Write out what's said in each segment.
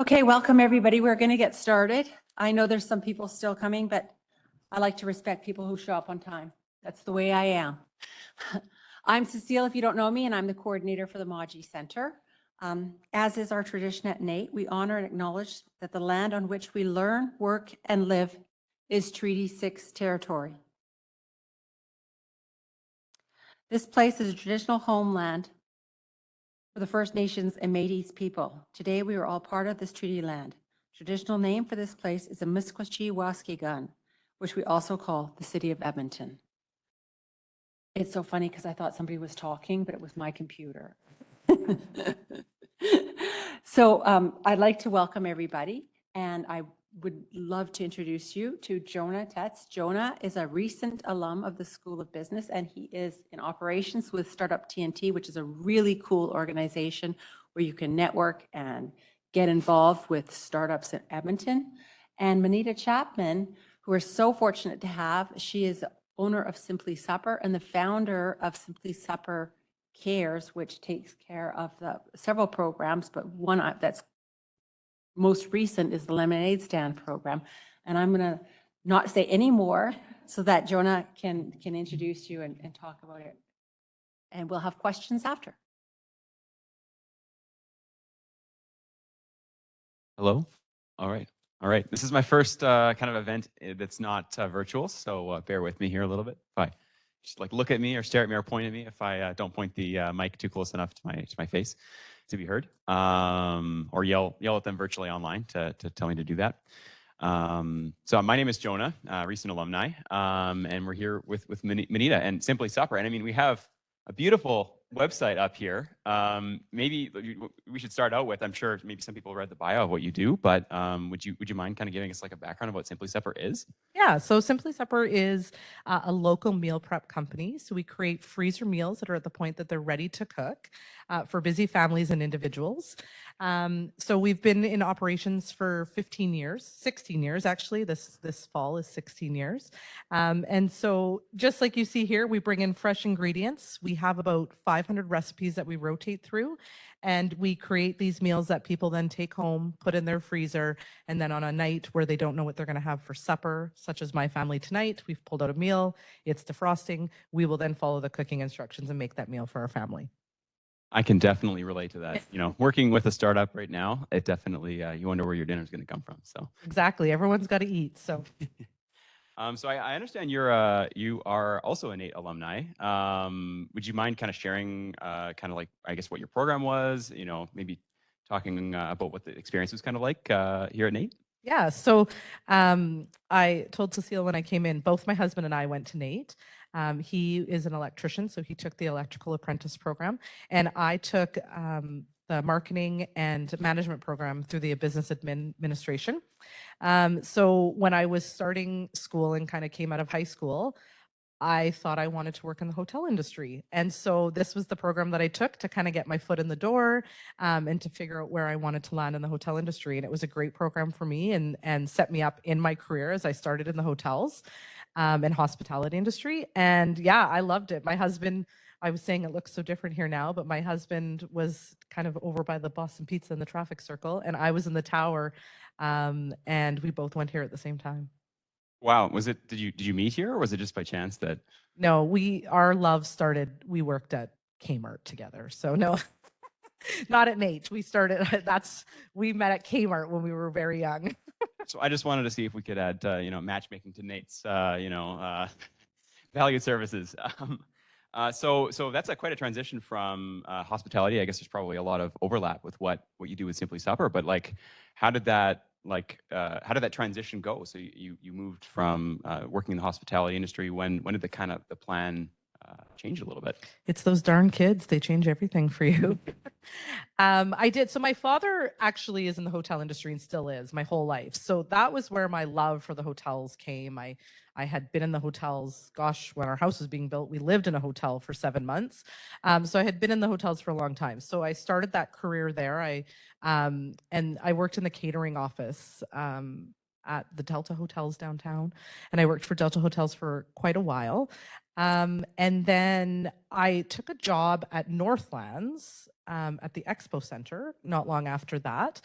Okay, welcome everybody. We're going to get started. I know there's some people still coming, but I like to respect people who show up on time. That's the way I am. I'm Cecile, if you don't know me, and I'm the coordinator for the Maji Center. As is our tradition at NATE, we honor and acknowledge that the land on which we learn, work, and live is Treaty 6 territory. This place is a traditional homeland for the First Nations and Métis people. Today, we are all part of this treaty land. Traditional name for this place is the Misquachi-Waskigan, which we also call the city of Edmonton. It's so funny because I thought somebody was talking, but it was my computer. So I'd like to welcome everybody, and I would love to introduce you to Jonah Tetz. Jonah is a recent alum of the School of Business, and he is in operations with Startup TNT, which is a really cool organization where you can network and get involved with startups in Edmonton. And Monita Chapman, who we're so fortunate to have, she is the owner of Simply Supper and the founder of Simply Supper Cares, which takes care of the several programs, but one that's most recent is the lemonade stand program. And I'm going to not say any more so that Jonah can introduce you and talk about it. And we'll have questions after. Hello. All right. This is my first kind of event that's not virtual, so bear with me here a little bit. If I just like look at me or stare at me or point at me if I don't point the mic too close enough to my face to be heard, or yell at them virtually online to tell me to do that. So my name is Jonah, recent alumni, and we're here with Monita and Simply Supper. And I mean, we have a beautiful website up here. Maybe we should start out with, I'm sure maybe some people read the bio of what you do, but would you mind kind of giving us like a background of what Simply Supper is? Yeah, so Simply Supper is a local meal prep company. So we create freezer meals that are at the point that they're ready to cook for busy families and individuals. So we've been in operations for 16 years actually. This fall is 16 years. And so just like you see here, we bring in fresh ingredients. We have about 500 recipes that we rotate through, and we create these meals that people then take home, put in their freezer, and then on a night where they don't know what they're going to have for supper, such as my family tonight, we've pulled out a meal, it's defrosting, we will then follow the cooking instructions and make that meal for our family. I can definitely relate to that. You know, working with a startup right now, it definitely, you wonder where your dinner is going to come from. So exactly, everyone's got to eat. So. So I understand you are also a NATE alumni. Would you mind kind of sharing kind of like, I guess, what your program was, you know, maybe talking about what the experience was kind of like here at NATE? Yeah, so I told Cecile when I came in, both my husband and I went to NATE. He is an electrician, so he took the electrical apprentice program, and I took the marketing and management program through the business administration. So when I was starting school and kind of came out of high school, I thought I wanted to work in the hotel industry. And so this was the program that I took to kind of get my foot in the door and to figure out where I wanted to land in the hotel industry. And it was a great program for me and set me up in my career as I started in the hotels and hospitality industry. And yeah, I loved it. My husband, I was saying it looks so different here now, but my husband was kind of over by the Boston Pizza in the traffic circle, and I was in the tower, and we both went here at the same time. Wow, did you meet here, or was it just by chance that? No, our love started, we worked at Kmart together. So no, not at NATE. We met at Kmart when we were very young. So I just wanted to see if we could add, matchmaking to NATE's, valued services. So that's quite a transition from hospitality. I guess there's probably a lot of overlap with what you do with Simply Supper, but like, how did that transition go? So you moved from working in the hospitality industry. When did the plan change a little bit? It's those darn kids. They change everything for you. I did. So my father actually is in the hotel industry and still is my whole life. So that was where my love for the hotels came. I had been in the hotels, gosh, when our house was being built, we lived in a hotel for 7 months. So I had been in the hotels for a long time. So I started that career there. And I worked in the catering office at the Delta Hotels downtown. And I worked for Delta Hotels for quite a while. And then I took a job at Northlands at the Expo Center not long after that.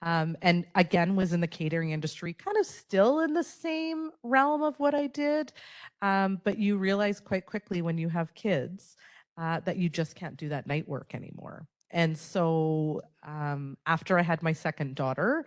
And again, was in the catering industry, kind of still in the same realm of what I did. But you realize quite quickly when you have kids that you just can't do that night work anymore. And so after I had my second daughter,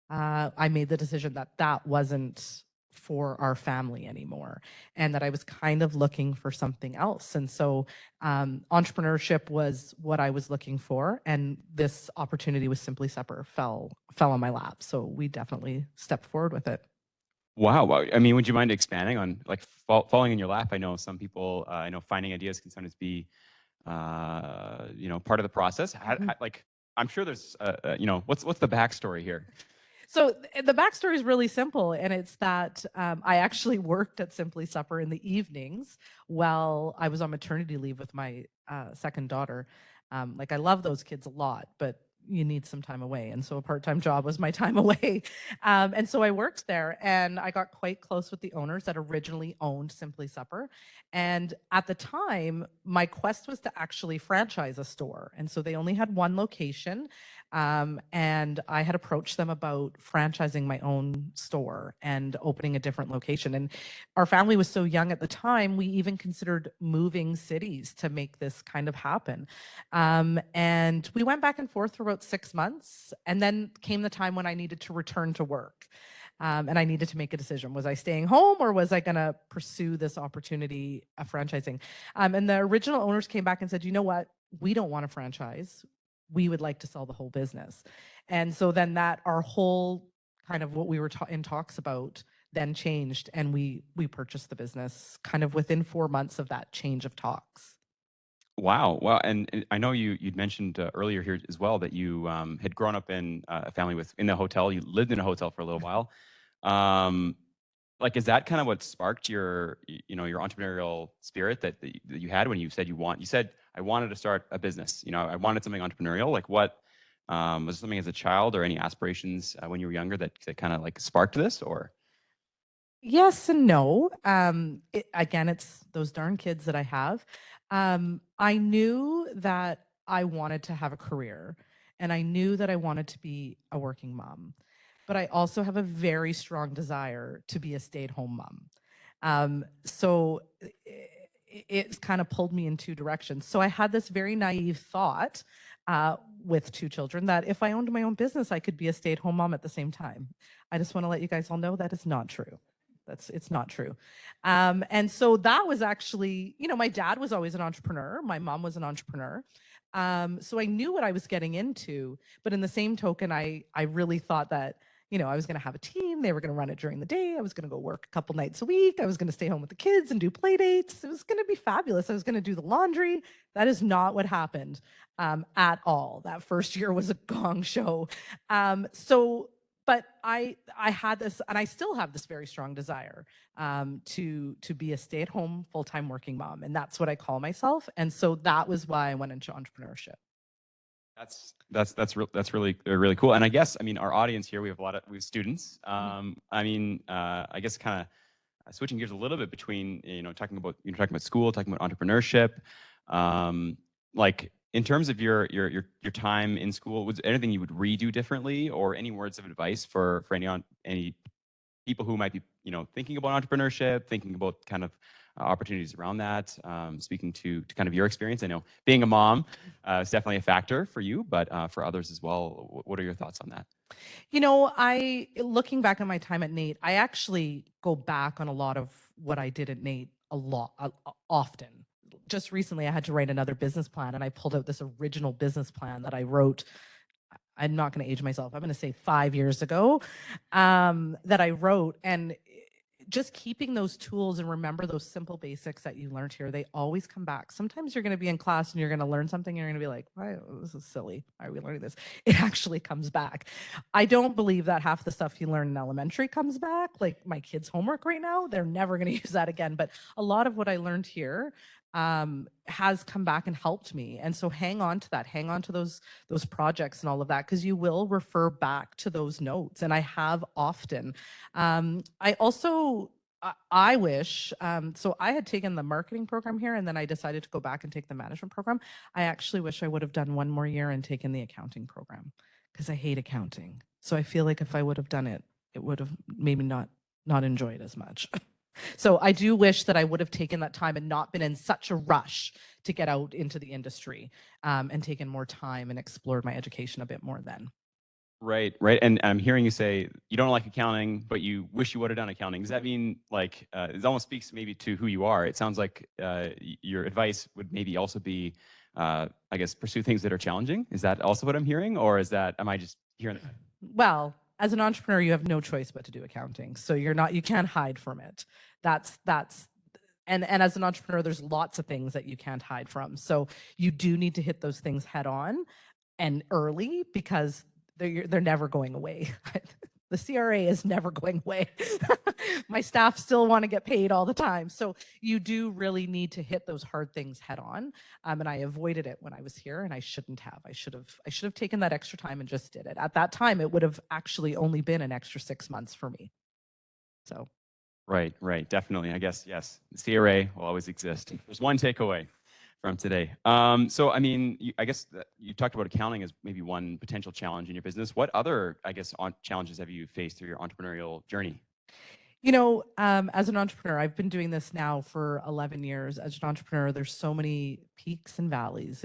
I made the decision that that wasn't for our family anymore, and that I was kind of looking for something else. And so entrepreneurship was what I was looking for, and this opportunity with Simply Supper fell on my lap. So we definitely stepped forward with it. Wow. I mean, would you mind expanding on like falling in your lap? I know some people, I know finding ideas can sometimes be, part of the process. Like, I'm sure there's, what's the backstory here? So the backstory is really simple, and it's that I actually worked at Simply Supper in the evenings while I was on maternity leave with my second daughter. Like, I love those kids a lot, but you need some time away. And so a part-time job was my time away. And so I worked there, and I got quite close with the owners that originally owned Simply Supper. And at the time, my quest was to actually franchise a store. And so they only had one location. And I had approached them about franchising my own store and opening a different location. And our family was so young at the time, we even considered moving cities to make this kind of happen. And we went back and forth for about 6 months. And then came the time when I needed to return to work. And I needed to make a decision. Was I staying home, or was I going to pursue this opportunity of franchising? And the original owners came back and said, you know what? We don't want a franchise. We would like to sell the whole business. And so then that our whole kind of what we were in talks about then changed, and we purchased the business kind of within 4 months of that change of talks. Wow. Wow. And I know you'd mentioned earlier here as well that you had grown up in a family in the hotel. You lived in a hotel for a little while. Like, is that kind of what sparked your entrepreneurial spirit that you had when you said you said, I wanted to start a business, I wanted something entrepreneurial. Like, what was it something as a child or any aspirations when you were younger that kind of like sparked this, or? Yes and no. Again, it's those darn kids that I have. I knew that I wanted to have a career, and I knew that I wanted to be a working mom. But I also have a very strong desire to be a stay-at-home mom. So it's kind of pulled me in two directions. So I had this very naive thought with two children that if I owned my own business, I could be a stay-at-home mom at the same time. I just want to let you guys all know that is not true. It's not true. And so that was actually, my dad was always an entrepreneur. My mom was an entrepreneur. So I knew what I was getting into, but in the same token, I really thought that, I was going to have a team. They were going to run it during the day. I was going to go work a couple nights a week. I was going to stay home with the kids and do play dates. It was going to be fabulous. I was going to do the laundry. That is not what happened at all. That first year was a gong show. But I had this, and I still have this very strong desire to be a stay-at-home, full-time working mom, and that's what I call myself. And so that was why I went into entrepreneurship. That's really cool. And I guess, our audience here, we have we have students. I guess kind of switching gears a little bit between, talking about school, talking about entrepreneurship. Like, in terms of your time in school, was there anything you would redo differently, or any words of advice for any people who might be, thinking about entrepreneurship, thinking about kind of opportunities around that, speaking to kind of your experience? I know being a mom is definitely a factor for you, but for others as well, what are your thoughts on that? Looking back on my time at NAIT, I actually go back on a lot of what I did at NAIT often. Just recently, I had to write another business plan, and I pulled out this original business plan that I wrote. I'm not going to age myself. I'm going to say 5 years ago that I wrote. And just keeping those tools, and remember those simple basics that you learned here, they always come back. Sometimes you're going to be in class and you're going to learn something. You're going to be like, why, this is silly. Why are we learning this? It actually comes back. I don't believe that half the stuff you learn in elementary comes back. Like my kids' homework right now, they're never going to use that again. But a lot of what I learned here has come back and helped me. And so hang on to that, hang on to those projects and all of that, because you will refer back to those notes. And I have often. I also I wish, so I had taken the marketing program here and then I decided to go back and take the management program. I actually wish I would have done one more year and taken the accounting program because I hate accounting. So I feel like if I would have done it, it would have maybe not enjoyed as much. So I do wish that I would have taken that time and not been in such a rush to get out into the industry, and taken more time and explored my education a bit more then. Right, right. And I'm hearing you say you don't like accounting, but you wish you would have done accounting. Does that mean like it almost speaks maybe to who you are? It sounds like your advice would maybe also be, I guess, pursue things that are challenging. Is that also what I'm hearing, or is that am I just hearing that? Well, as an entrepreneur, you have no choice but to do accounting. So you can't hide from it. That's and as an entrepreneur, there's lots of things that you can't hide from. So you do need to hit those things head on and early because they're never going away. The CRA is never going away. My staff still want to get paid all the time. So you do really need to hit those hard things head on. And I avoided it when I was here, and I shouldn't have. I should have taken that extra time and just did it. At that time, it would have actually only been an extra 6 months for me. So. Right, right. Definitely. I guess, yes, the CRA will always exist. There's one takeaway from today. So, I mean, I guess that you talked about accounting as maybe one potential challenge in your business. What other, I guess, challenges have you faced through your entrepreneurial journey? You know, as an entrepreneur, I've been doing this now for 11 years. As an entrepreneur, there's so many peaks and valleys.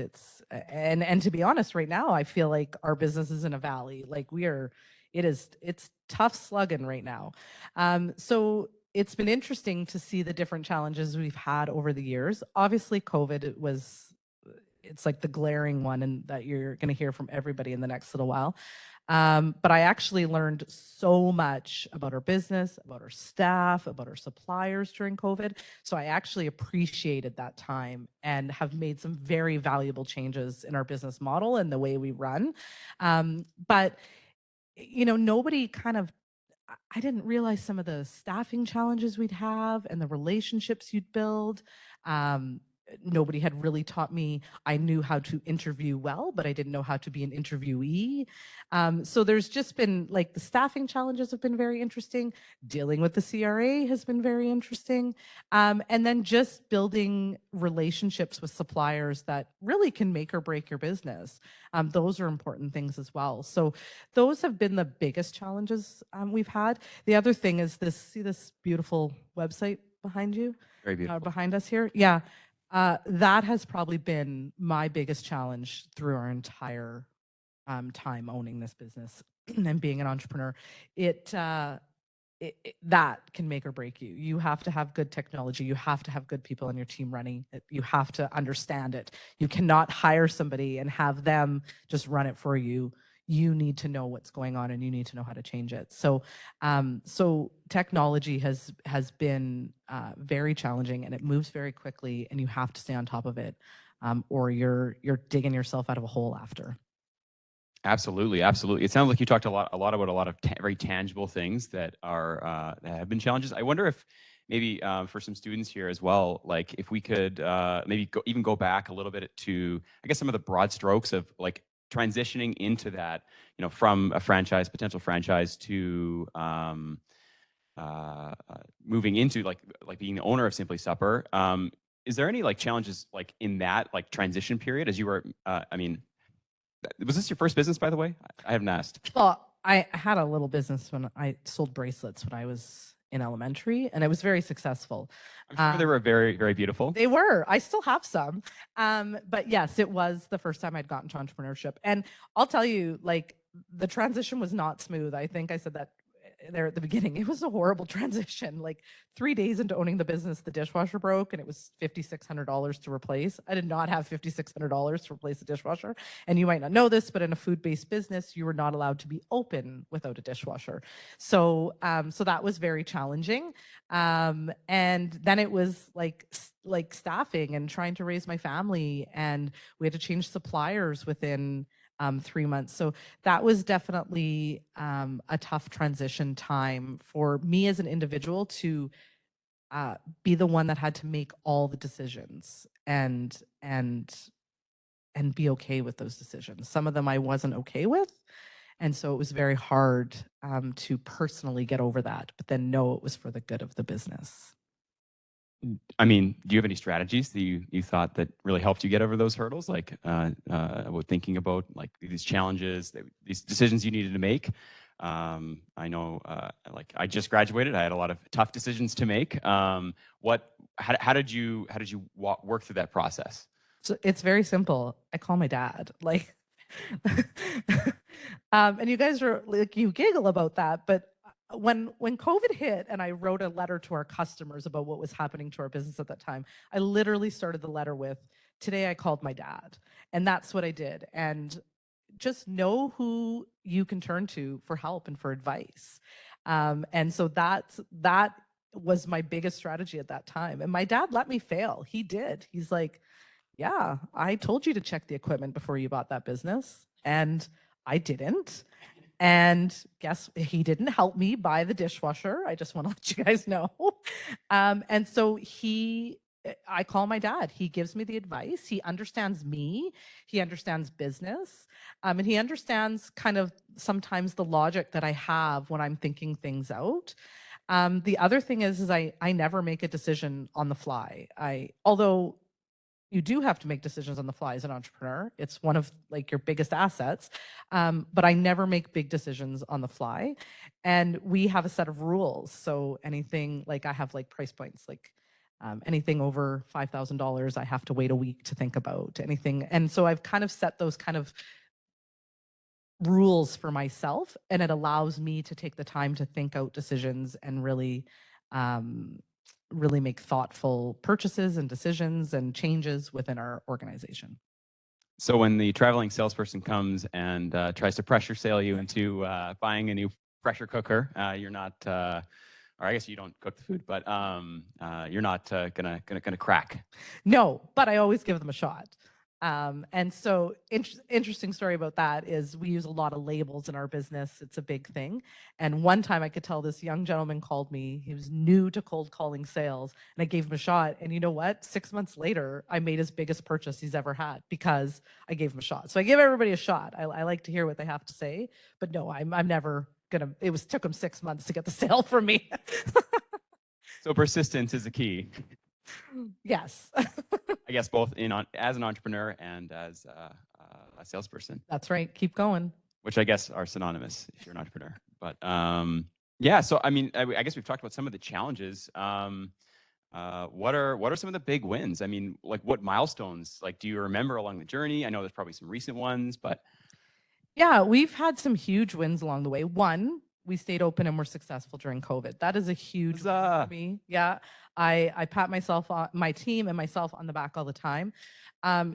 And to be honest, right now, I feel like our business is in a valley. Like it's tough slugging right now. So it's been interesting to see the different challenges we've had over the years. Obviously, COVID it's like the glaring one, and that you're going to hear from everybody in the next little while. But I actually learned so much about our business, about our staff, about our suppliers during COVID. So I actually appreciated that time and have made some very valuable changes in our business model and the way we run. But you know, nobody kind of I didn't realize some of the staffing challenges we'd have and the relationships you'd build. Nobody had really taught me. I knew how to interview well, but I didn't know how to be an interviewee. So there's just been like the staffing challenges have been very interesting. Dealing with the CRA has been very interesting. And then just building relationships with suppliers that really can make or break your business. Those are important things as well. So those have been the biggest challenges we've had. The other thing is see this beautiful website behind you? Very beautiful. Behind us here? Yeah. That has probably been my biggest challenge through our entire time owning this business and being an entrepreneur. That can make or break you. You have to have good technology. You have to have good people on your team running it. You have to understand it. You cannot hire somebody and have them just run it for you. You need to know what's going on and you need to know how to change it. So, so technology has been very challenging, and it moves very quickly, and you have to stay on top of it, or you're digging yourself out of a hole after. Absolutely, absolutely. It sounds like you talked a lot about a lot of very tangible things that are that have been challenges. I wonder if maybe for some students here as well, like if we could maybe even go back a little bit to, I guess, some of the broad strokes of like transitioning into that, you know, from a potential franchise to moving into like being the owner of Simply Supper. Is there any like challenges like in that like transition period as you were? I mean. Was this your first business, by the way? I haven't asked. Well, I had a little business when I sold bracelets when I was in elementary, and it was very successful. I'm sure they were very, very beautiful. They were. I still have some. But yes, it was the first time I'd gotten to entrepreneurship. And I'll tell you, like, the transition was not smooth. I think I said that there at the beginning. It was a horrible transition. Like 3 days into owning the business, the dishwasher broke and it was $5,600 to replace. I did not have $5,600 to replace the dishwasher. And you might not know this, but in a food-based business, you were not allowed to be open without a dishwasher. So, so that was very challenging. And then it was like staffing and trying to raise my family, and we had to change suppliers within 3 months. So that was definitely a tough transition time for me as an individual to be the one that had to make all the decisions and be okay with those decisions. Some of them I wasn't okay with, And so it was very hard to personally get over that, but then know it was for the good of the business. I mean, do you have any strategies that you thought that really helped you get over those hurdles? Like about thinking about like these challenges, these decisions you needed to make. I know, like I just graduated. I had a lot of tough decisions to make. How did you work through that process? So it's very simple. I call my dad. Like, and you guys are like, you giggle about that, but when COVID hit and I wrote a letter to our customers about what was happening to our business at that time, I literally started the letter with, "Today I called my dad," and that's what I did. And just know who you can turn to for help and for advice. And so that was my biggest strategy at that time. And my dad let me fail. He did. He's like, "Yeah, I told you to check the equipment before you bought that business, and I didn't." And guess he didn't help me buy the dishwasher. I just want to let you guys know. And so I call my dad. He gives me the advice. He understands me. He understands business. And he understands kind of sometimes the logic that I have when I'm thinking things out. The other thing is I never make a decision on the fly. Although you do have to make decisions on the fly as an entrepreneur. It's one of like your biggest assets. But I never make big decisions on the fly. And we have a set of rules. So anything like I have like price points, like anything over $5,000, I have to wait a week to think about anything. And so I've kind of set those kind of rules for myself, and it allows me to take the time to think out decisions and really make thoughtful purchases and decisions and changes within our organization. So when the traveling salesperson comes and tries to pressure sale you into buying a new pressure cooker, you're not, or I guess you don't cook the food, but you're not gonna crack. No, but I always give them a shot. And so interesting story about that is we use a lot of labels in our business. It's a big thing. And one time I could tell this young gentleman called me. He was new to cold calling sales, and I gave him a shot. And you know what? 6 months later, I made his biggest purchase he's ever had because I gave him a shot. So I give everybody a shot. I like to hear what they have to say, but no, I'm never gonna. Took him 6 months to get the sale from me. So persistence is the key. Yes. I guess both as an entrepreneur and as a salesperson. That's right. Keep going. Which I guess are synonymous if you're an entrepreneur. But yeah, so I mean, I guess we've talked about some of the challenges. What are some of the big wins? I mean, like what milestones? Like, do you remember along the journey? I know there's probably some recent ones, but yeah, we've had some huge wins along the way. One, we stayed open and were successful during COVID. That is a huge win for me. Yeah, I pat myself on my team and myself on the back all the time.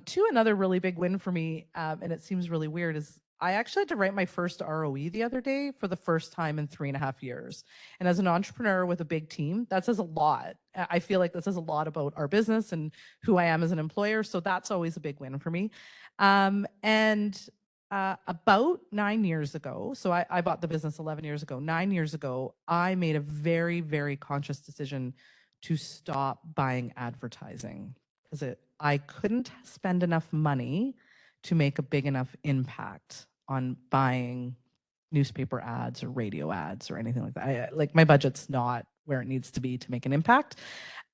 Two, another really big win for me, and it seems really weird, is I actually had to write my first ROE the other day for the first time in 3.5 years. And as an entrepreneur with a big team, that says a lot. I feel like that says a lot about our business and who I am as an employer. So that's always a big win for me. About 9 years ago, so I bought the business 11 years ago. 9 years ago, I made a very, very conscious decision to stop buying advertising because I couldn't spend enough money to make a big enough impact on buying newspaper ads or radio ads or anything like that. Like my budget's not where it needs to be to make an impact.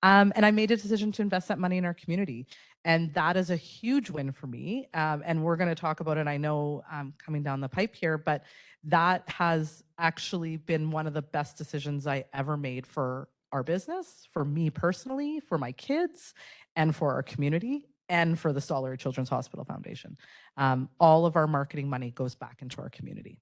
And I made a decision to invest that money in our community. And that is a huge win for me. And we're going to talk about it, I know, coming down the pipe here, but that has actually been one of the best decisions I ever made for our business, for me personally, for my kids, and for our community, and for the Stollery Children's Hospital Foundation. All of our marketing money goes back into our community.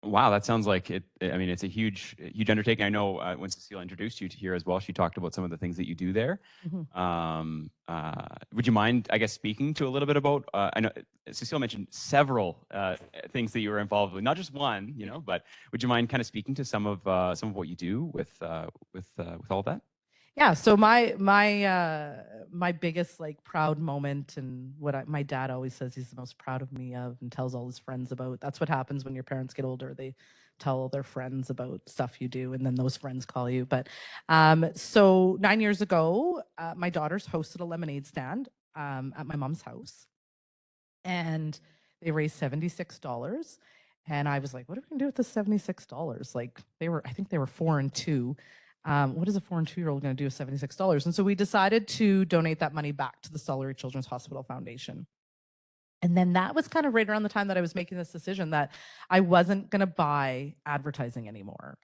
wow, that sounds like it. I mean, it's a huge undertaking. I know when Cecile introduced you to here as well, she talked about some of the things that you do there. Would you mind, I guess, speaking to a little bit about? I know Cecile mentioned several things that you were involved with, not just one, you know. But would you mind kind of speaking to some of what you do with all of that? Yeah, so my biggest like proud moment, and what my dad always says he's the most proud of me of and tells all his friends about. That's what happens when your parents get older. They tell all their friends about stuff you do, and then those friends call you. But so 9 years ago, my daughters hosted a lemonade stand at my mom's house, and they raised $76. And I was like, what are we gonna do with the $76? Like I think they were 4 and 2. What is a 4 and 2-year-old gonna do with $76? And so we decided to donate that money back to the Stollery Children's Hospital Foundation. And then that was kind of right around the time that I was making this decision that I wasn't going to buy advertising anymore,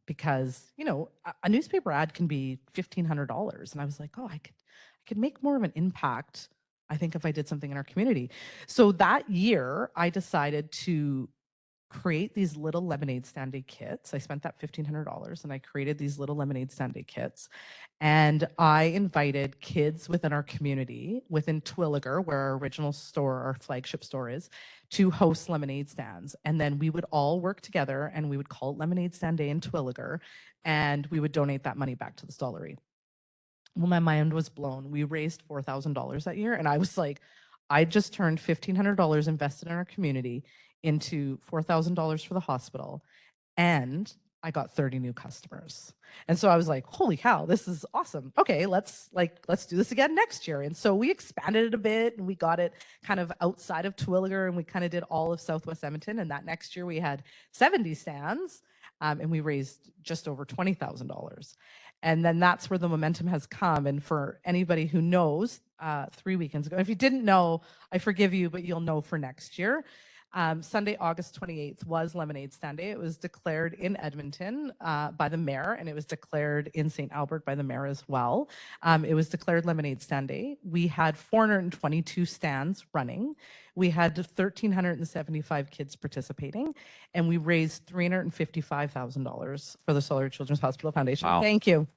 because, you know, a newspaper ad can be $1,500. And I was like, oh, I could make more of an impact, I think, if I did something in our community. So that year, I decided to create these little lemonade stand day kits. I spent that $1,500 and I created these little lemonade stand day kits. And I invited kids within our community, within Twilliger, where our original store, our flagship store is, to host lemonade stands. And then we would all work together and we would call it Lemonade Stand Day in Twilliger, and we would donate that money back to the Stollery. Well, my mind was blown. We raised $4,000 that year. And I was like, I just turned $1,500 invested in our community into $4,000 for the hospital. And I got 30 new customers. And so I was like, holy cow, this is awesome. Okay, let's do this again next year. And so we expanded it a bit and we got it kind of outside of Twilliger, and we kind of did all of Southwest Edmonton. And that next year we had 70 stands, and we raised just over $20,000. And then that's where the momentum has come. And for anybody who knows, 3 weekends ago, if you didn't know, I forgive you, but you'll know for next year. Sunday, August 28th was Lemonade Stand Day. It was declared in Edmonton by the mayor, and it was declared in St. Albert by the mayor as well. It was declared Lemonade Stand Day. We had 422 stands running. We had 1,375 kids participating, and we raised $355,000 for the Stollery Children's Hospital Foundation. Wow. Thank you.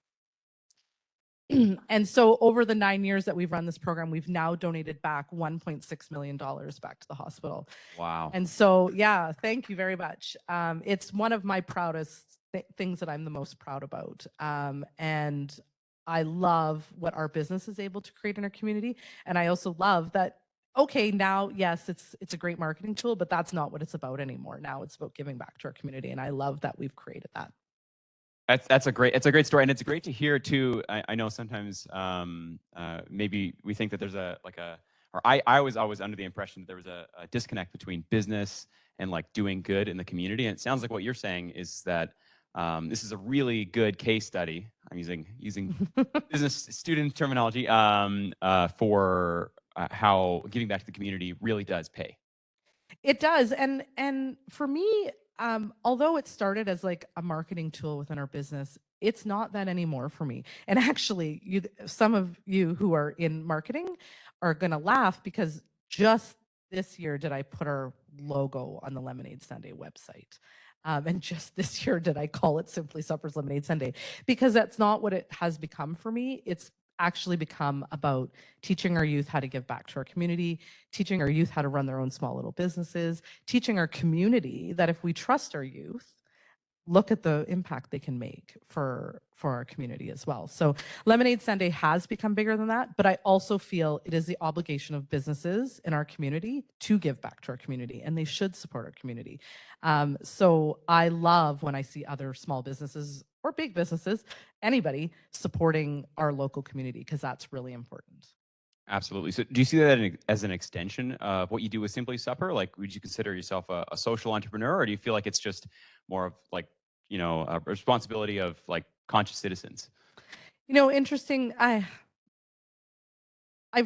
And so over the 9 years that we've run this program, we've now donated back $1.6 million back to the hospital. Wow. And so, yeah, thank you very much. It's one of my proudest things that I'm the most proud about. And I love what our business is able to create in our community. And I also love that, okay, now, yes, it's a great marketing tool, but that's not what it's about anymore. Now it's about giving back to our community. And I love that we've created that. It's a great story, and it's great to hear too. I know sometimes maybe we think that there's I was always under the impression that there was a disconnect between business and like doing good in the community. And it sounds like what you're saying is that this is a really good case study. I'm using business student terminology for how giving back to the community really does pay. It does, and for me, although it started as like a marketing tool within our business, it's not that anymore for me. And actually, some of you who are in marketing are going to laugh, because just this year did I put our logo on the Lemonade Sunday website. And just this year did I call it simply Supper's Lemonade Sunday, because that's not what it has become for me. It's actually become about teaching our youth how to give back to our community, teaching our youth how to run their own small little businesses, teaching our community that if we trust our youth, look at the impact they can make for our community as well. So Lemonade Sunday has become bigger than that, but I also feel it is the obligation of businesses in our community to give back to our community, and they should support our community. So I love when I see other small businesses or big businesses, anybody supporting our local community, because that's really important. Absolutely. So do you see that as an extension of what you do with Simply Supper? Like, would you consider yourself a social entrepreneur, or do you feel like it's just more of like, you know, a responsibility of like conscious citizens? You know, interesting. I've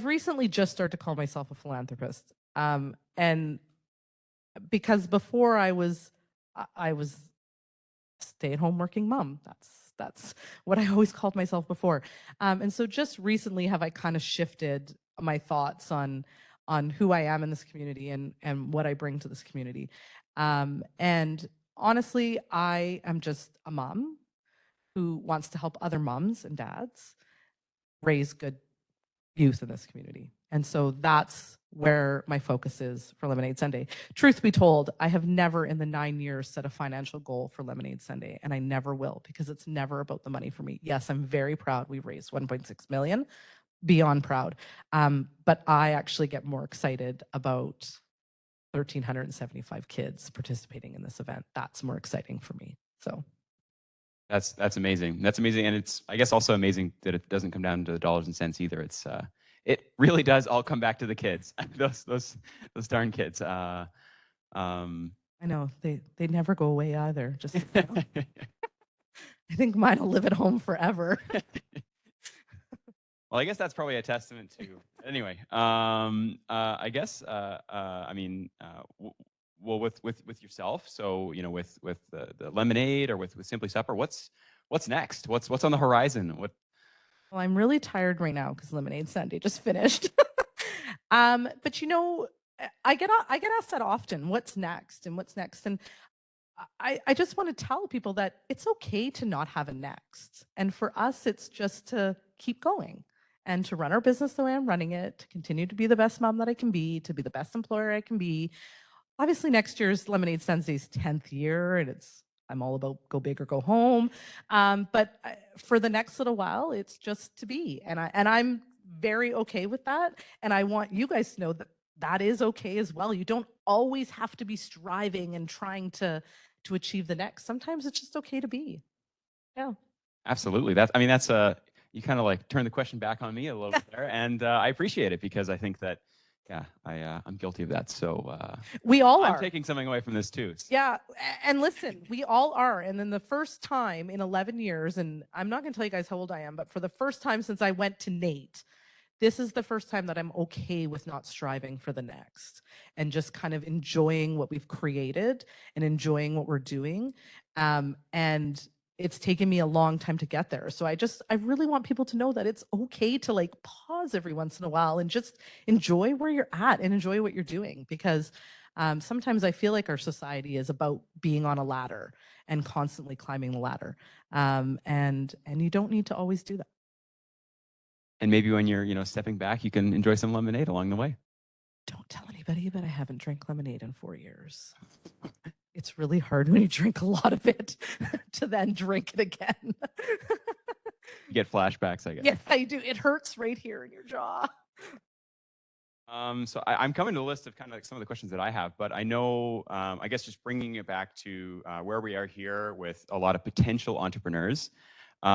recently just started to call myself a philanthropist. And because before I was stay-at-home working mom. That's what I always called myself before. And so just recently have I kind of shifted my thoughts on who I am in this community and what I bring to this community. And honestly, I am just a mom who wants to help other moms and dads raise good youth in this community. And so that's where my focus is for Lemonade Sunday. Truth be told, I have never in the 9 years set a financial goal for Lemonade Sunday, and I never will, because it's never about the money for me. Yes, I'm very proud we raised $1.6 million, beyond proud. But I actually get more excited about 1,375 kids participating in this event. That's more exciting for me. So That's amazing. That's amazing, and it's, I guess, also amazing that it doesn't come down to the dollars and cents either. It's it really does all come back to the kids, those darn kids. I know they never go away either. Just I think mine will live at home forever. Well, I guess that's probably a testament to. Anyway, I guess I mean, well, with yourself. So with the lemonade or with Simply Supper, what's next? What's on the horizon? What? Well, I'm really tired right now because Lemonade Sunday just finished. But I get asked that often. What's next? And what's next? And I just want to tell people that it's okay to not have a next. And for us, it's just to keep going and to run our business the way I'm running it, to continue to be the best mom that I can be, to be the best employer I can be. Obviously, next year's Lemonade Sunday's 10th year, and I'm all about go big or go home. But for the next little while, it's just to be, and I'm very okay with that. And I want you guys to know that that is okay as well. You don't always have to be striving and trying to achieve the next. Sometimes it's just okay to be. Yeah. Absolutely. That's you kind of like turn the question back on me a little bit there, and I appreciate it because I think that, yeah, I'm guilty of that. So we all I'm are taking something away from this too. So. Yeah. And listen, we all are. And then the first time in 11 years, and I'm not going to tell you guys how old I am, but for the first time since I went to Nate, this is the first time that I'm okay with not striving for the next and just kind of enjoying what we've created and enjoying what we're doing. And it's taken me a long time to get there. So I really want people to know that it's okay to like pause every once in a while and just enjoy where you're at and enjoy what you're doing, because sometimes I feel like our society is about being on a ladder and constantly climbing the ladder. And you don't need to always do that. And maybe when you're stepping back, you can enjoy some lemonade along the way. Don't tell anybody, but I haven't drank lemonade in 4 years. It's really hard when you drink a lot of it to then drink it again. You get flashbacks, I guess. Yeah, I do. It hurts right here in your jaw. So I'm coming to a list of kind of like some of the questions that I have, but I know, I guess just bringing it back to where we are here with a lot of potential entrepreneurs who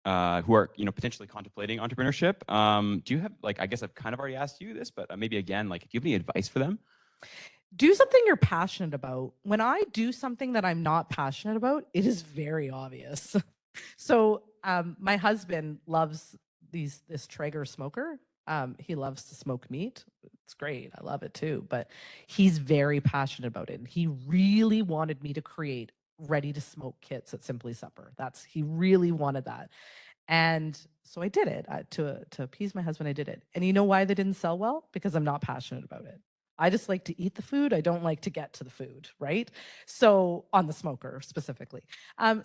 are potentially contemplating entrepreneurship. Do you have, like, I guess I've kind of already asked you this, but maybe again, like, do you have any advice for them? Do something you're passionate about. When I do something that I'm not passionate about, it is very obvious. So my husband loves this Traeger smoker. He loves to smoke meat. It's great. I love it too. But he's very passionate about it. And he really wanted me to create ready to smoke kits at Simply Supper. He really wanted that. And so I did it to appease my husband. I did it. And you know why they didn't sell well? Because I'm not passionate about it. I just like to eat the food. I don't like to get to the food, right? So on the smoker specifically.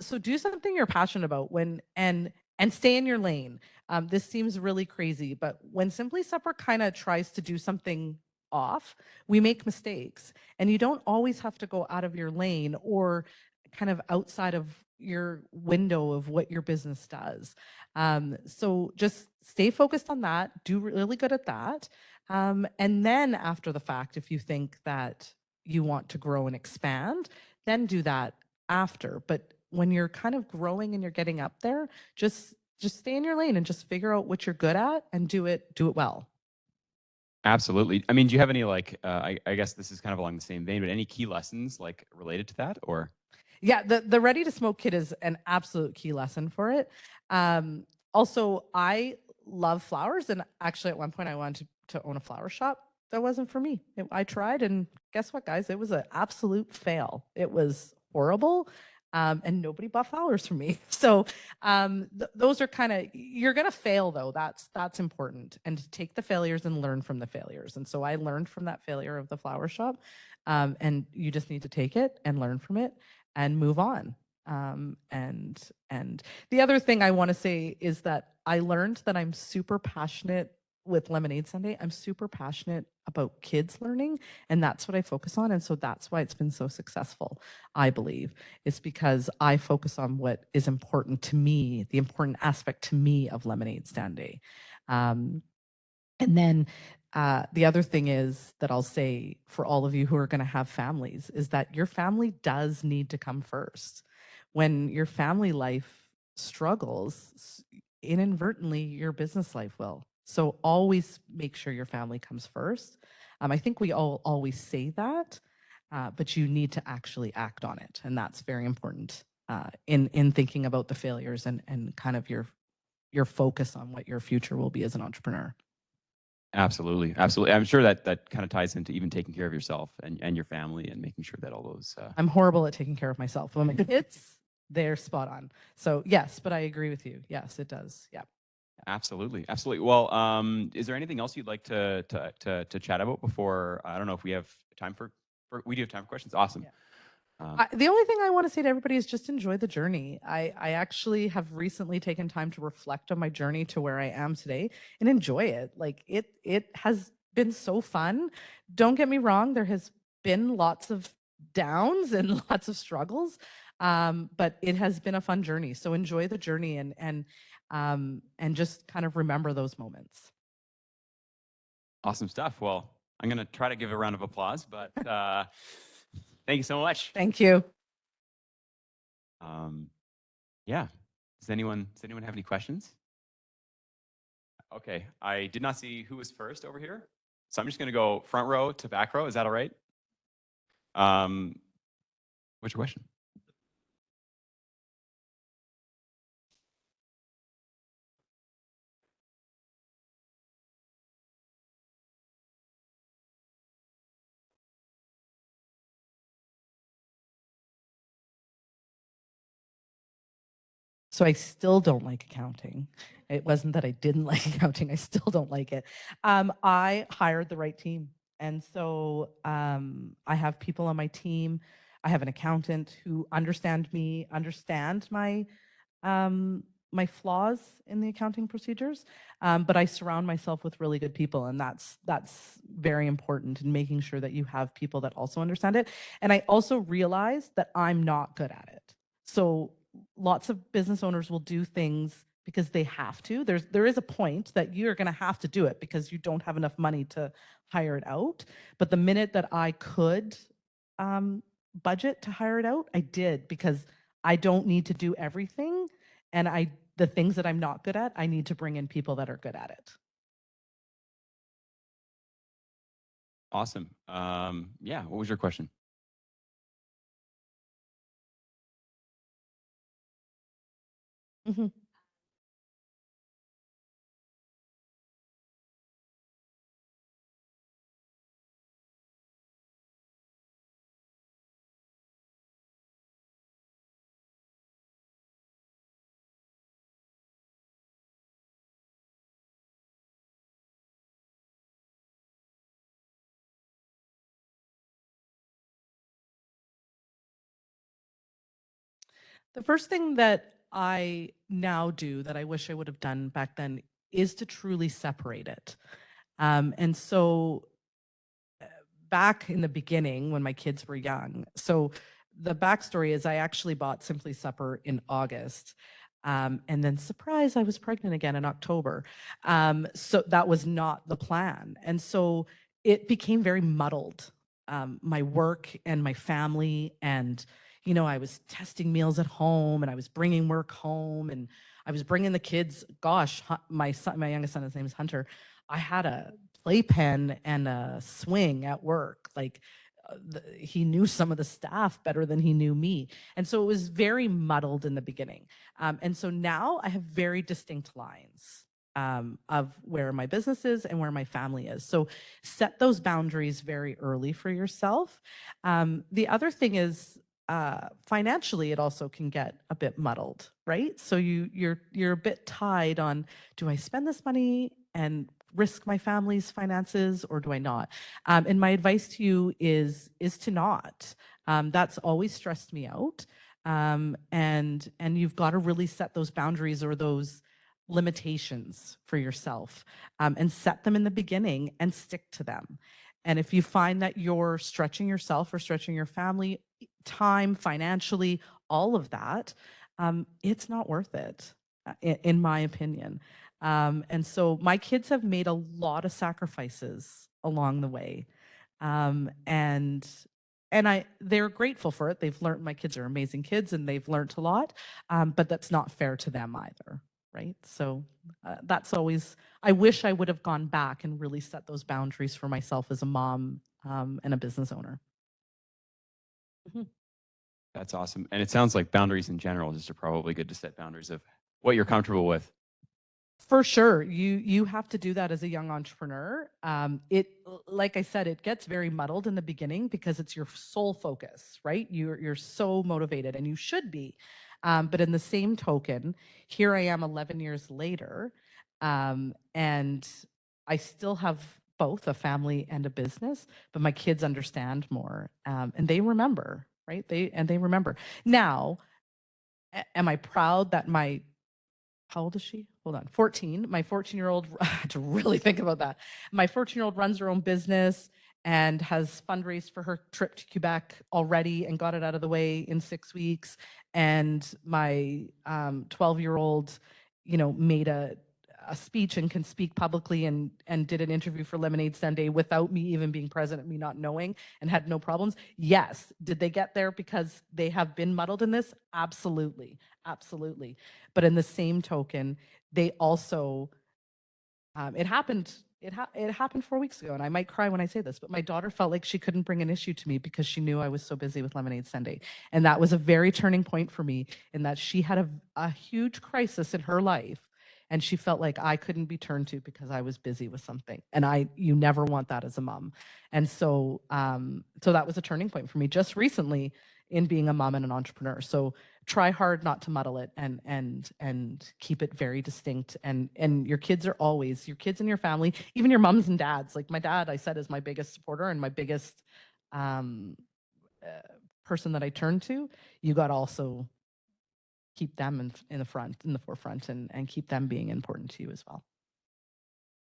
So do something you're passionate about and stay in your lane. This seems really crazy, but when Simply Supper kind of tries to do something off, we make mistakes. And you don't always have to go out of your lane or kind of outside of your window of what your business does. So just stay focused on that. Do really good at that. And then after the fact, if you think that you want to grow and expand, then do that after. But when you're kind of growing and you're getting up there, just stay in your lane and just figure out what you're good at and do it well. Absolutely. I mean, do you have any, like, I guess this is kind of along the same vein, but any key lessons like related to that, or? Yeah, the ready to smoke kit is an absolute key lesson for it. Also, I love flowers, and actually at one point I wanted to own a flower shop. That wasn't for me. I tried, and guess what, guys? It was an absolute fail. It was horrible, and nobody bought flowers from me. So those are kind of, you're gonna fail though. That's important, and to take the failures and learn from the failures. And so I learned from that failure of the flower shop, and you just need to take it and learn from it and move on. And the other thing I want to say is that I learned that I'm super passionate with Lemonade Sunday. I'm super passionate about kids learning, and that's what I focus on. And so that's why it's been so successful, I believe. It's because I focus on what is important to me, the important aspect to me of Lemonade Sunday. And then the other thing is that I'll say for all of you who are going to have families is that your family does need to come first. When your family life struggles, inadvertently, your business life will. So always make sure your family comes first. I think we all always say that, but you need to actually act on it. And that's very important in thinking about the failures and kind of your focus on what your future will be as an entrepreneur. Absolutely. Absolutely. I'm sure that that kind of ties into even taking care of yourself and your family and making sure that all those. I'm horrible at taking care of myself. When my kids, they're spot on. So yes, but I agree with you. Yes, it does. Yeah. Absolutely. Absolutely. Well, is there anything else you'd like to chat about before? I don't know if we have time for we do have time for questions. Awesome. Yeah. The only thing I want to say to everybody is just enjoy the journey. I actually have recently taken time to reflect on my journey to where I am today and enjoy it. Like it has been so fun. Don't get me wrong, there has been lots of downs and lots of struggles, but it has been a fun journey. So enjoy the journey and just kind of remember those moments. Awesome stuff. Well, I'm going to try to give a round of applause, but thank you so much. Thank you. Yeah. Does anyone have any questions? Okay. I did not see who was first over here. So I'm just going to go front row to back row. Is that all right? What's your question? So I still don't like accounting. It wasn't that I didn't like accounting. I still don't like it. I hired the right team. And so I have people on my team. I have an accountant who understand me, understand my flaws in the accounting procedures. But I surround myself with really good people. And that's very important in making sure that you have people that also understand it. And I also realize that I'm not good at it. So lots of business owners will do things because they have to. There is a point that you're going to have to do it because you don't have enough money to hire it out. But the minute that I could budget to hire it out, I did because I don't need to do everything. And the things that I'm not good at, I need to bring in people that are good at it. Awesome. Yeah. What was your question? Mm-hmm. The first thing that I now do that I wish I would have done back then is to truly separate it. And so back in the beginning when my kids were young, so the backstory is I actually bought Simply Supper in August. And then surprise, I was pregnant again in October. So that was not the plan. And so it became very muddled. My work and my family and I was testing meals at home and I was bringing work home and I was bringing the kids. Gosh, my youngest son, his name is Hunter. I had a playpen and a swing at work. Like he knew some of the staff better than he knew me. And so it was very muddled in the beginning. And so now I have very distinct lines of where my business is and where my family is. So set those boundaries very early for yourself. The other thing is financially, it also can get a bit muddled, right? So you're a bit tied on, do I spend this money and risk my family's finances or do I not? And my advice to you is to not. That's always stressed me out. And you've got to really set those boundaries or those limitations for yourself and set them in the beginning and stick to them. And if you find that you're stretching yourself or stretching your family, time, financially, all of that, it's not worth it, in my opinion. And so my kids have made a lot of sacrifices along the way. And they're grateful for it. They've learned, my kids are amazing kids and they've learned a lot, but that's not fair to them either. Right. So that's always, I wish I would have gone back and really set those boundaries for myself as a mom and a business owner. That's awesome. And it sounds like boundaries in general just are probably good to set boundaries of what you're comfortable with. For sure, you have to do that as a young entrepreneur. Like I said, it gets very muddled in the beginning because it's your sole focus, right? You're so motivated, and you should be. But in the same token, here I am 11 years later, and I still have both a family and a business, but my kids understand more, and they remember, right? They remember. Now, am I proud that how old is she? Hold on, 14. My 14-year-old, I had to really think about that. My 14-year-old runs her own business and has fundraised for her trip to Quebec already and got it out of the way in 6 weeks. And my 12-year-old, made a speech and can speak publicly and did an interview for Lemonade Sunday without me even being present and me not knowing, and had no problems. Yes. Did they get there because they have been muddled in this? Absolutely. Absolutely. But in the same token, they also, it happened 4 weeks ago, and I might cry when I say this, but my daughter felt like she couldn't bring an issue to me because she knew I was so busy with Lemonade Sunday. And that was a very turning point for me, in that she had a huge crisis in her life, and she felt like I couldn't be turned to because I was busy with something. And you never want that as a mom. And so that was a turning point for me just recently in being a mom and an entrepreneur. So try hard not to muddle it, and keep it very distinct. And your kids and your family, even your moms and dads. Like my dad, I said, is my biggest supporter and my biggest person that I turn to. You got to also keep them in the forefront, and keep them being important to you as well.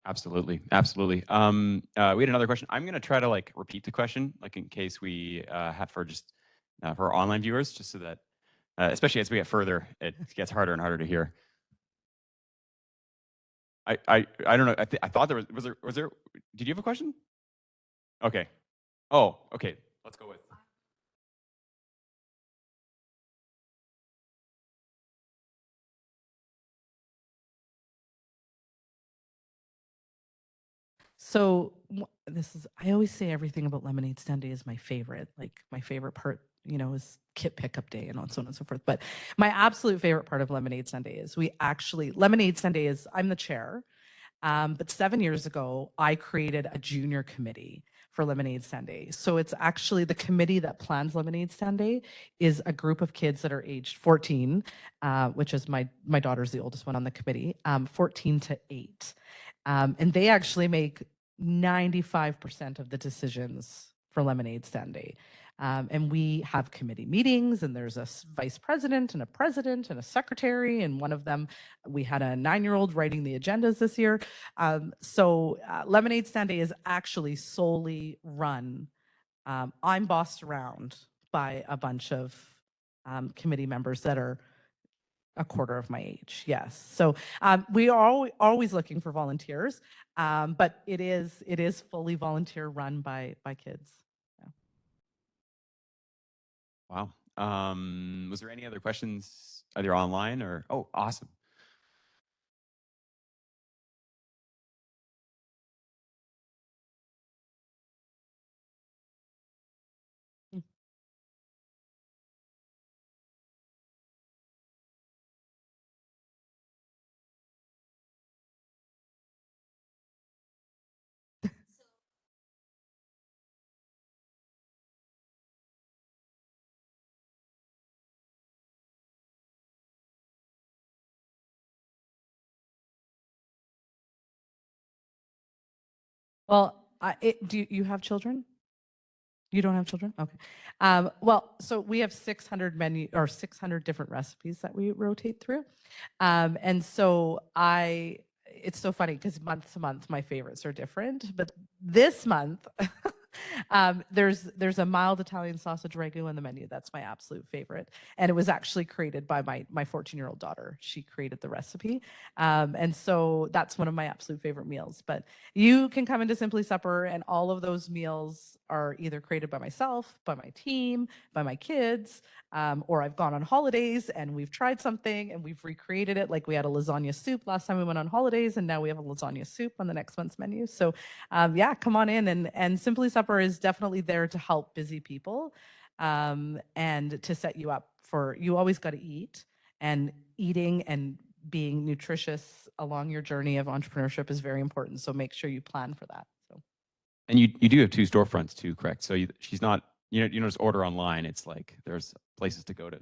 Absolutely. Absolutely. We had another question. I'm going to try to repeat the question, in case we have for our online viewers, just so that, especially as we get further, it gets harder and harder to hear. I don't know. I thought there was there, did you have a question? Okay. Oh, okay. Let's go with. So I always say everything about Lemonade Sunday is my favorite. Like my favorite part, is kit pickup day and so on and so forth. But my absolute favorite part of Lemonade Sunday is Lemonade Sunday is, I'm the chair. But 7 years ago, I created a junior committee for Lemonade Sunday. So it's actually the committee that plans Lemonade Sunday is a group of kids that are aged 14, which is my daughter's the oldest one on the committee, 14 to 8. And they actually make 95% of the decisions for Lemonade Sunday. And we have committee meetings, and there's a vice president and a secretary, and one of them, we had a 9-year-old writing the agendas this year. So Lemonade Sunday is actually solely run. I'm bossed around by a bunch of committee members that are a quarter of my age. Yes. So we are always looking for volunteers, but it is fully volunteer run by kids. Yeah. Wow. Was there any other questions either online or? Oh, awesome. Well, do you have children? You don't have children? Okay. Well, so we have 600 different recipes that we rotate through. And so it's so funny because month to month, my favorites are different. But this month, there's a mild Italian sausage ragu on the menu. That's my absolute favorite. And it was actually created by my 14-year-old daughter. She created the recipe. And so that's one of my absolute favorite meals. But you can come into Simply Supper, and all of those meals are either created by myself, by my team, by my kids, or I've gone on holidays and we've tried something and we've recreated it. Like we had a lasagna soup last time we went on holidays, and now we have a lasagna soup on the next month's menu. So yeah, come on in. And Simply Supper is definitely there to help busy people. and to set you up for, you always got to eat, and eating and being nutritious along your journey of entrepreneurship is very important. So make sure you plan for that. So. And you do have 2 storefronts too, correct? So she's not, you know, just order online. It's like there's places to go to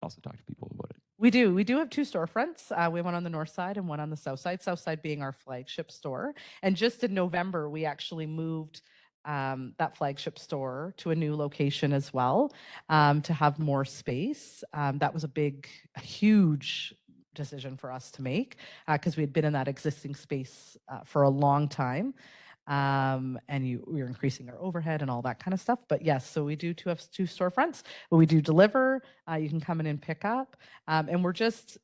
also talk to people about it. We do have 2 storefronts. We have one on the north side and one on the south side. South side being our flagship store. And just in November, we actually moved that flagship store to a new location as well, to have more space. That was a huge decision for us to make, because we had been in that existing space for a long time. And we're increasing our overhead and all that kind of stuff. But yes, so we do have 2 storefronts, but we do deliver. You can come in and pick up. And we're just,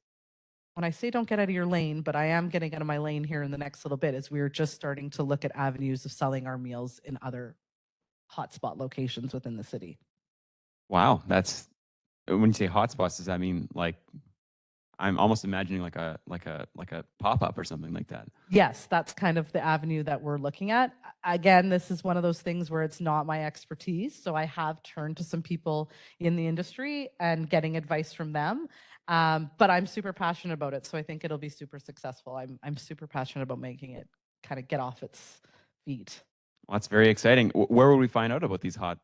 when I say don't get out of your lane, but I am getting out of my lane here in the next little bit, is we're just starting to look at avenues of selling our meals in other hotspot locations within the city. Wow, that's, when you say hotspots, does that mean like, I'm almost imagining like a pop-up or something like that. Yes, that's kind of the avenue that we're looking at. Again, this is one of those things where it's not my expertise. So I have turned to some people in the industry and getting advice from them. But I'm super passionate about it. So I think it'll be super successful. I'm super passionate about making it kind of get off its feet. Well, that's very exciting. Where would we find out about these hot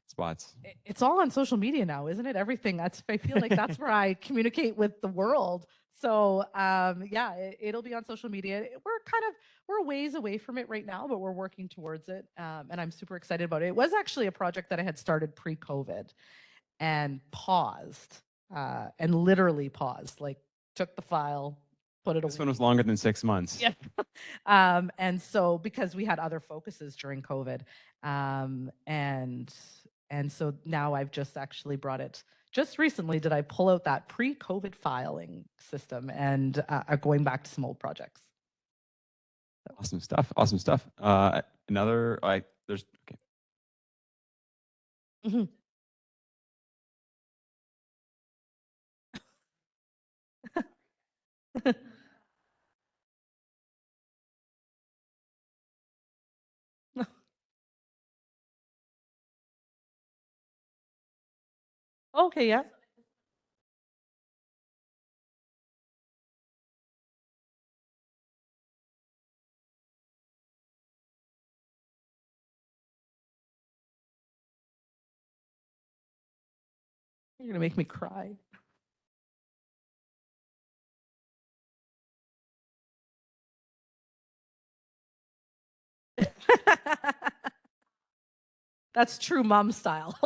spots? It's all on social media now, isn't it? Everything. I feel like that's where I communicate with the world. So yeah, it'll be on social media. We're a ways away from it right now, but we're working towards it. And I'm super excited about it. It was actually a project that I had started pre-COVID and paused, and literally paused, like took the file, put it away. This one was longer than 6 months. Yeah. And so because we had other focuses during COVID, and so now I've just actually brought it. Just recently, did I pull out that pre-COVID filing system and are going back to some old projects. So. Awesome stuff. Awesome stuff. There's okay. Mm-hmm. Okay, yeah. You're gonna make me cry. That's true mom style.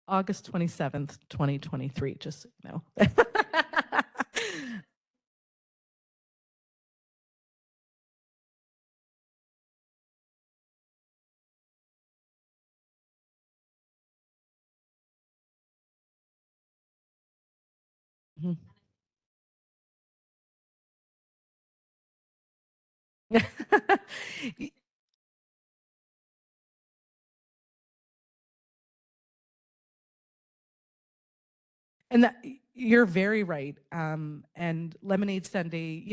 August 27th, 2023, just so you know. And that, you're very right. And lemonade sundae,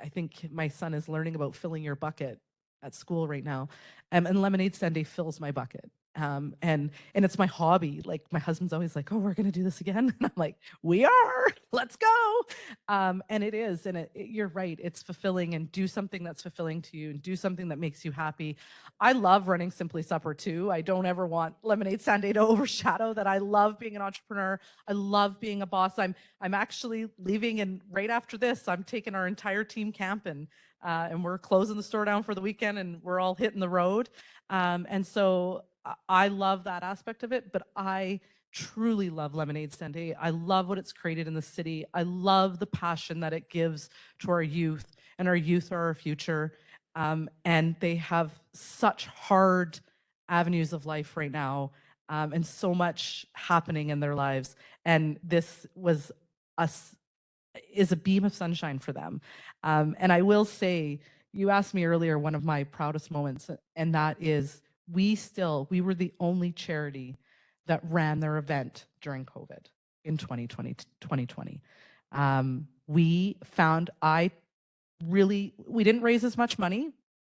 I think my son is learning about filling your bucket at school right now. And lemonade sundae fills my bucket. And it's my hobby. Like my husband's always like, "Oh, we're gonna do this again," and I'm like, "We are. Let's go." And it is, and you're right. It's fulfilling, and do something that's fulfilling to you, and do something that makes you happy. I love running Simply Supper too. I don't ever want lemonade sundae to overshadow that. I love being an entrepreneur. I love being a boss. I'm actually leaving, and right after this, I'm taking our entire team camping, and we're closing the store down for the weekend, and we're all hitting the road. And so I love that aspect of it, but I truly love Lemonade Sunday. I love what it's created in the city. I love the passion that it gives to our youth, and our youth are our future. And they have such hard avenues of life right now, and so much happening in their lives. And this is a beam of sunshine for them. And I will say, you asked me earlier one of my proudest moments, and that is we were the only charity that ran their event during COVID in 2020. We found we didn't raise as much money.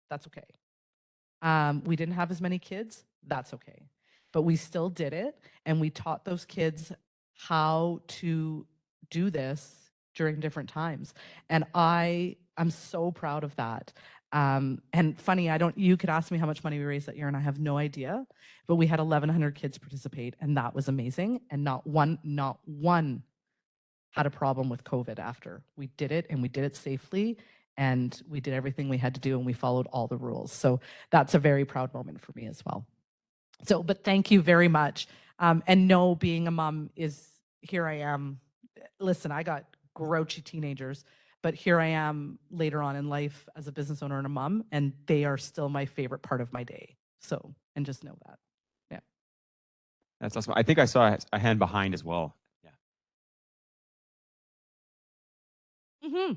That's okay. We didn't have as many kids. That's okay. But we still did it, and we taught those kids how to do this during different times. And I'm so proud of that. And funny, you could ask me how much money we raised that year, and I have no idea, but we had 1,100 kids participate, and that was amazing. And not one had a problem with COVID after. We did it, and we did it safely, and we did everything we had to do, and we followed all the rules. So that's a very proud moment for me as well. So, but thank you very much. And no, being a mom here I am. Listen, I got grouchy teenagers, but here I am later on in life as a business owner and a mom, and they are still my favorite part of my day. So, and just know that. Yeah. That's awesome. I think I saw a hand behind as well. Yeah. Mm-hmm.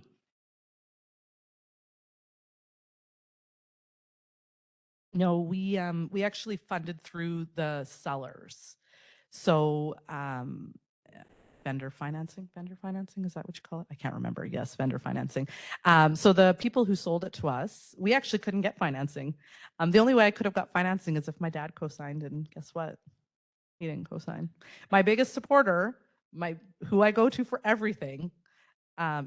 No, we actually funded through the sellers. So vendor financing, is that what you call it? I can't remember. Yes, vendor financing. So the people who sold it to us, we actually couldn't get financing. The only way I could have got financing is if my dad co-signed, and guess what? He didn't co-sign. My biggest supporter, who I go to for everything,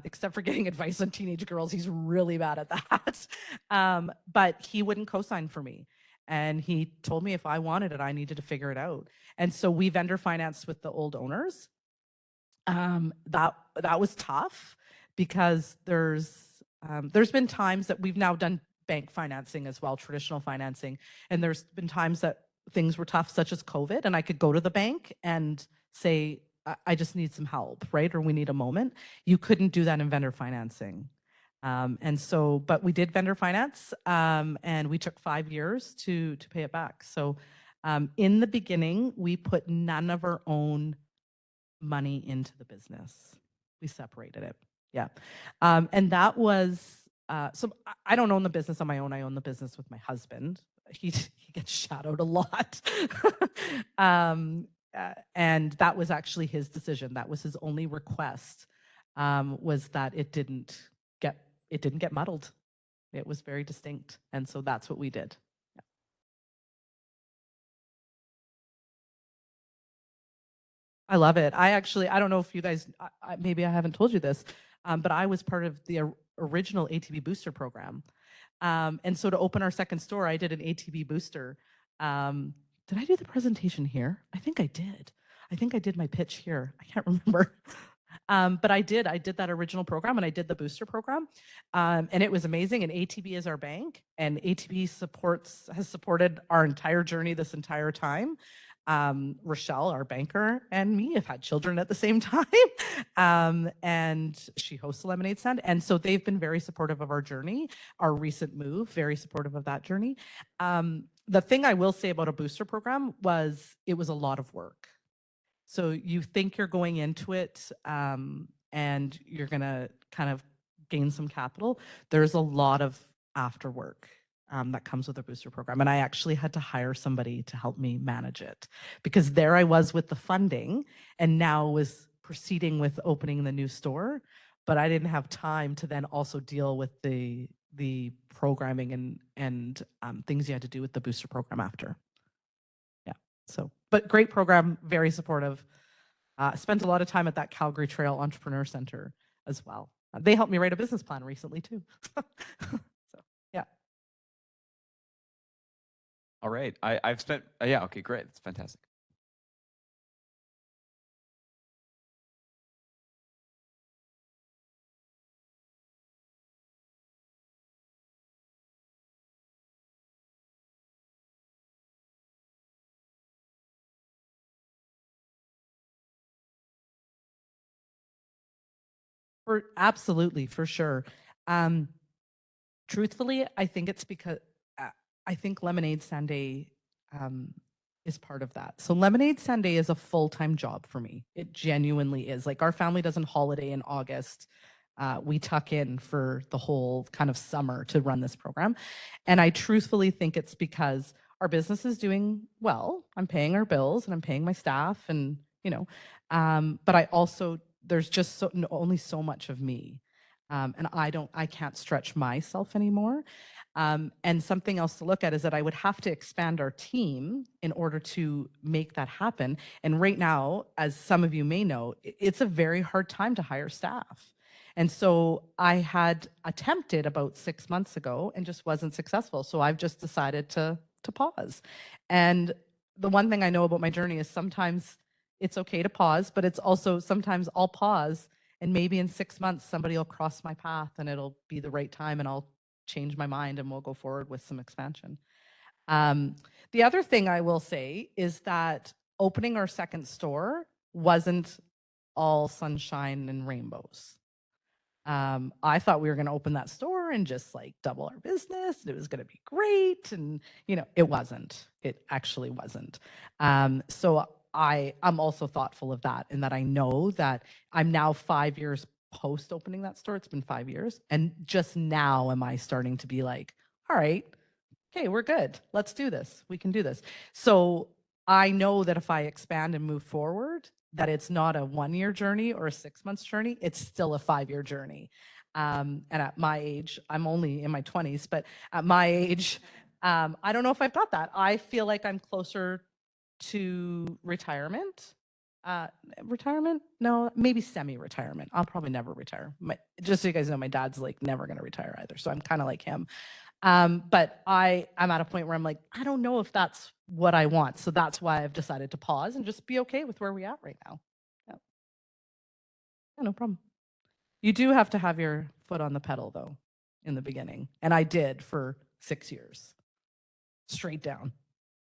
except for getting advice on teenage girls. He's really bad at that. But he wouldn't co-sign for me. And he told me if I wanted it, I needed to figure it out. And so we vendor financed with the old owners. That was tough because there's been times that we've now done bank financing as well, traditional financing. And there's been times that things were tough, such as COVID, and I could go to the bank and say, I just need some help, right? Or we need a moment. You couldn't do that in vendor financing. But we did vendor finance, and we took 5 years to pay it back. So in the beginning, we put none of our own money into the business. We separated it. Yeah. And that was, so I don't own the business on my own. I own the business with my husband. He gets shadowed a lot. And that was actually his decision. That was his only request, was that it didn't get muddled. It was very distinct. And so that's what we did. Yeah. I love it. I don't know if you guys, maybe I haven't told you this, but I was part of the original ATB booster program. And so to open our second store, I did an ATB booster. Did I do the presentation here? I think I did. I think I did my pitch here. I can't remember. But I did that original program, and I did the booster program. And it was amazing. And ATB is our bank, and ATB has supported our entire journey this entire time. Rochelle, our banker, and me have had children at the same time. And she hosts a lemonade stand. And so they've been very supportive of our journey, our recent move, very supportive of that journey. The thing I will say about a booster program was it was a lot of work. So you think you're going into it and you're going to kind of gain some capital. There's a lot of after work that comes with a booster program. And I actually had to hire somebody to help me manage it, because there I was with the funding and now was proceeding with opening the new store, but I didn't have time to then also deal with the programming and things you had to do with the booster program after. Yeah. So, but great program, very supportive. Spent a lot of time at that Calgary Trail Entrepreneur Center as well. They helped me write a business plan recently too. So, yeah. All right. I've spent, yeah, okay, great. That's fantastic. Absolutely, for sure. Truthfully, I think it's because I think Lemonade Sunday is part of that. So Lemonade Sunday is a full-time job for me. It genuinely is. Like, our family doesn't holiday in August. we tuck in for the whole kind of summer to run this program. And I truthfully think it's because our business is doing well. I'm paying our bills and I'm paying my staff, and but I also, there's just only so much of me, and I can't stretch myself anymore. And something else to look at is that I would have to expand our team in order to make that happen. And right now, as some of you may know, it's a very hard time to hire staff. And so I had attempted about 6 months ago and just wasn't successful. So I've just decided to pause. And the one thing I know about my journey is sometimes it's okay to pause, but it's also sometimes I'll pause and maybe in 6 months somebody will cross my path and it'll be the right time and I'll change my mind and we'll go forward with some expansion. The other thing I will say is that opening our second store wasn't all sunshine and rainbows. I thought we were going to open that store and just like double our business. And it was going to be great. And, it wasn't. It actually wasn't. So I'm also thoughtful of that, in that I know that I'm now 5 years post opening that store. It's been 5 years. And just now am I starting to be like, all right, okay, we're good. Let's do this. We can do this. So I know that if I expand and move forward, that it's not a 1-year journey or a 6 months journey. It's still a 5-year journey. And at my age, I'm only in my 20s, but at my age, I don't know if I've got that. I feel like I'm closer to retirement. Retirement? No, maybe semi-retirement. I'll probably never retire. Just so you guys know, my dad's like never going to retire either. So I'm kind of like him. But I'm at a point where I'm like, I don't know if that's what I want. So that's why I've decided to pause and just be okay with where we're at right now. Yeah, no problem. You do have to have your foot on the pedal though in the beginning. And I did for 6 years. Straight down.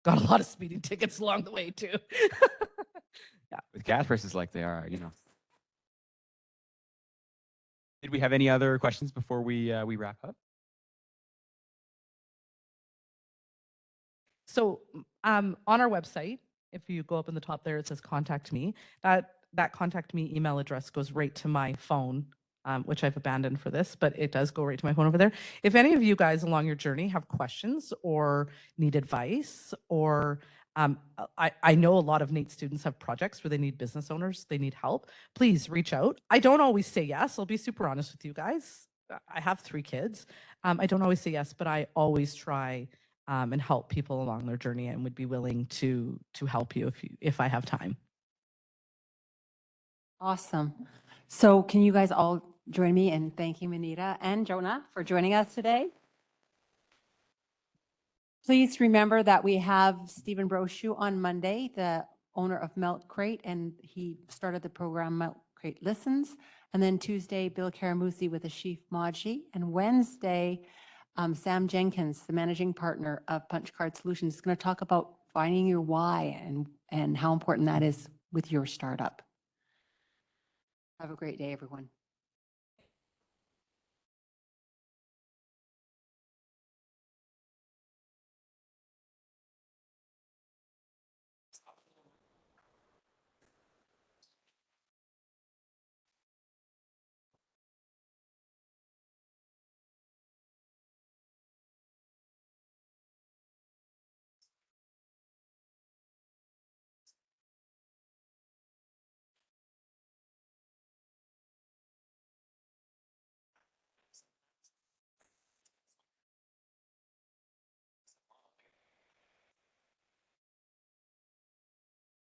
Got a lot of speeding tickets along the way too. Yeah. With gas prices like they are, Did we have any other questions before we wrap up? So on our website, if you go up in the top there, it says contact me. That contact me email address goes right to my phone, which I've abandoned for this, but it does go right to my phone over there. If any of you guys along your journey have questions or need advice, or I know a lot of NAIT students have projects where they need business owners, they need help, please reach out. I don't always say yes. I'll be super honest with you guys. I have 3 kids. I don't always say yes, but I always try and help people along their journey, and would be willing to help you if I have time. Awesome. So can you guys all join me in thanking Monita and Jonah for joining us today? Please remember that we have Stephen Brochu on Monday, the owner of Milk Crate, and he started the program Milk Crate Listens. And then Tuesday, Bill Caramusi with Ashif Maji. And Wednesday, Sam Jenkins, the managing partner of Punch Card Solutions, is going to talk about finding your why and how important that is with your startup. Have a great day, everyone.